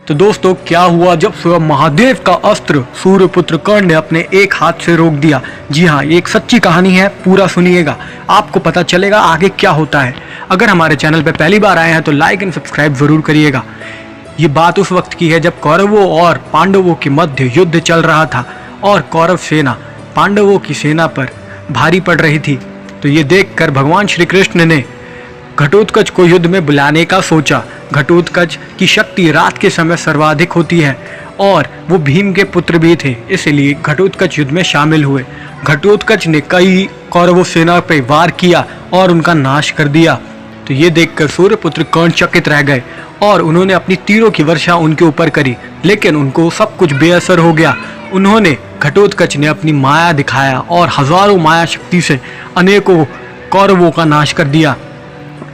तो दोस्तों क्या हुआ जब स्वयं महादेव का अस्त्र सूर्यपुत्र कर्ण ने अपने एक हाथ से रोक दिया। जी हाँ, ये एक सच्ची कहानी है, पूरा सुनिएगा, आपको पता चलेगा आगे क्या होता है। अगर हमारे चैनल पर पहली बार आए हैं तो लाइक एंड सब्सक्राइब जरूर करिएगा। ये बात उस वक्त की है जब कौरवों और पांडवों के मध्य युद्ध चल रहा था और कौरव सेना पांडवों की सेना पर भारी पड़ रही थी। तो ये देखकर भगवान श्री कृष्ण ने घटोत्कच को युद्ध में बुलाने का सोचा। घटोत्कच की शक्ति रात के समय सर्वाधिक होती है और वो भीम के पुत्र भी थे, इसलिए घटोत्कच युद्ध में शामिल हुए। घटोत्कच ने कई कौरवों सेना पर वार किया और उनका नाश कर दिया। तो ये देखकर सूर्यपुत्र कर्ण चकित रह गए और उन्होंने अपनी तीरों की वर्षा उनके ऊपर करी, लेकिन उनको सब कुछ बेअसर हो गया। उन्होंने घटोत्कच ने अपनी माया दिखाया और हजारों माया शक्ति से अनेकों कौरवों का नाश कर दिया।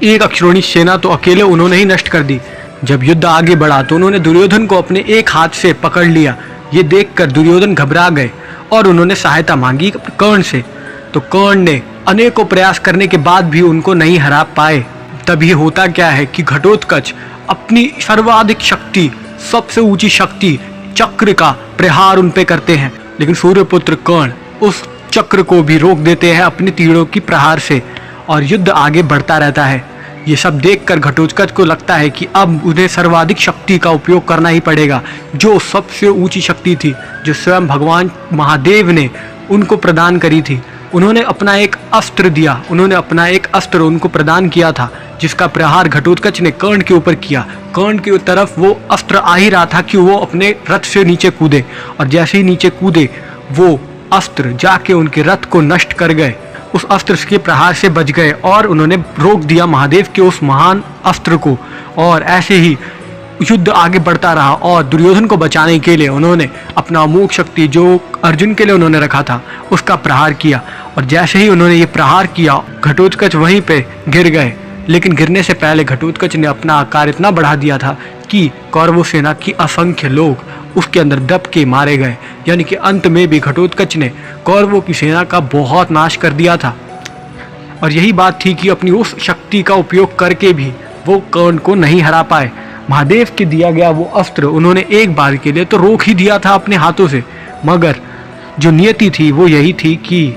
एक अक्षौहिणी सेना तो अकेले उन्होंने ही नष्ट कर दी। जब युद्ध आगे बढ़ा तो उन्होंने दुर्योधन को अपने एक हाथ से पकड़ लिया। ये देखकर दुर्योधन घबरा गए और उन्होंने सहायता मांगी कर्ण से। तो कर्ण ने अनेकों प्रयास करने के बाद भी उनको नहीं हरा पाए। तभी होता क्या है कि घटोत्कच अपनी सर्वाधिक शक्ति, सबसे ऊंची शक्ति चक्र का प्रहार उन पे करते हैं, लेकिन सूर्यपुत्र कर्ण उस चक्र को भी रोक देते हैं अपनी तीरों की प्रहार से और युद्ध आगे बढ़ता रहता है। ये सब देखकर घटोत्कच को लगता है कि अब उन्हें सर्वाधिक शक्ति का उपयोग करना ही पड़ेगा, जो सबसे ऊंची शक्ति थी, जो स्वयं भगवान महादेव ने उनको प्रदान करी थी। उन्होंने अपना एक अस्त्र दिया, उन्होंने अपना एक अस्त्र उनको प्रदान किया था, जिसका प्रहार घटोत्कच ने कर्ण के ऊपर किया। कर्ण की तरफ वो अस्त्र आ ही रहा था कि वो अपने रथ से नीचे कूदे, और जैसे ही नीचे कूदे वो अस्त्र जाके उनके रथ को नष्ट कर गए। उस अस्त्र के प्रहार से बच गए और उन्होंने रोक दिया महादेव के उस महान अस्त्र को। और ऐसे ही युद्ध आगे बढ़ता रहा और दुर्योधन को बचाने के लिए उन्होंने अपना अमोघ शक्ति जो अर्जुन के लिए उन्होंने रखा था उसका प्रहार किया। और जैसे ही उन्होंने ये प्रहार किया घटोत्कच वहीं पे गिर गए, लेकिन गिरने से पहले घटोत्कच ने अपना आकार इतना बढ़ा दिया था कि कौरवों सेना की असंख्य लोग उसके अंदर दब के मारे गए। यानी कि अंत में भी घटोत्कच ने कौरवों की सेना का बहुत नाश कर दिया था। और यही बात थी कि अपनी उस शक्ति का उपयोग करके भी वो कर्ण को नहीं हरा पाए। महादेव के दिया गया वो अस्त्र उन्होंने एक बार के लिए तो रोक ही दिया था अपने हाथों से, मगर जो नियति थी वो यही थी कि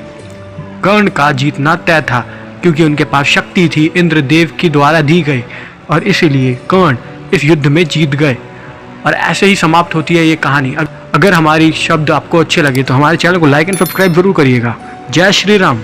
कर्ण का जीतना तय था, क्योंकि उनके पास शक्ति थी इंद्रदेव की द्वारा दी गई, और इसीलिए कर्ण इस युद्ध में जीत गए। और ऐसे ही समाप्त होती है ये कहानी। अगर हमारी शब्द आपको अच्छे लगे तो हमारे चैनल को लाइक एंड सब्सक्राइब जरूर करिएगा। जय श्री राम।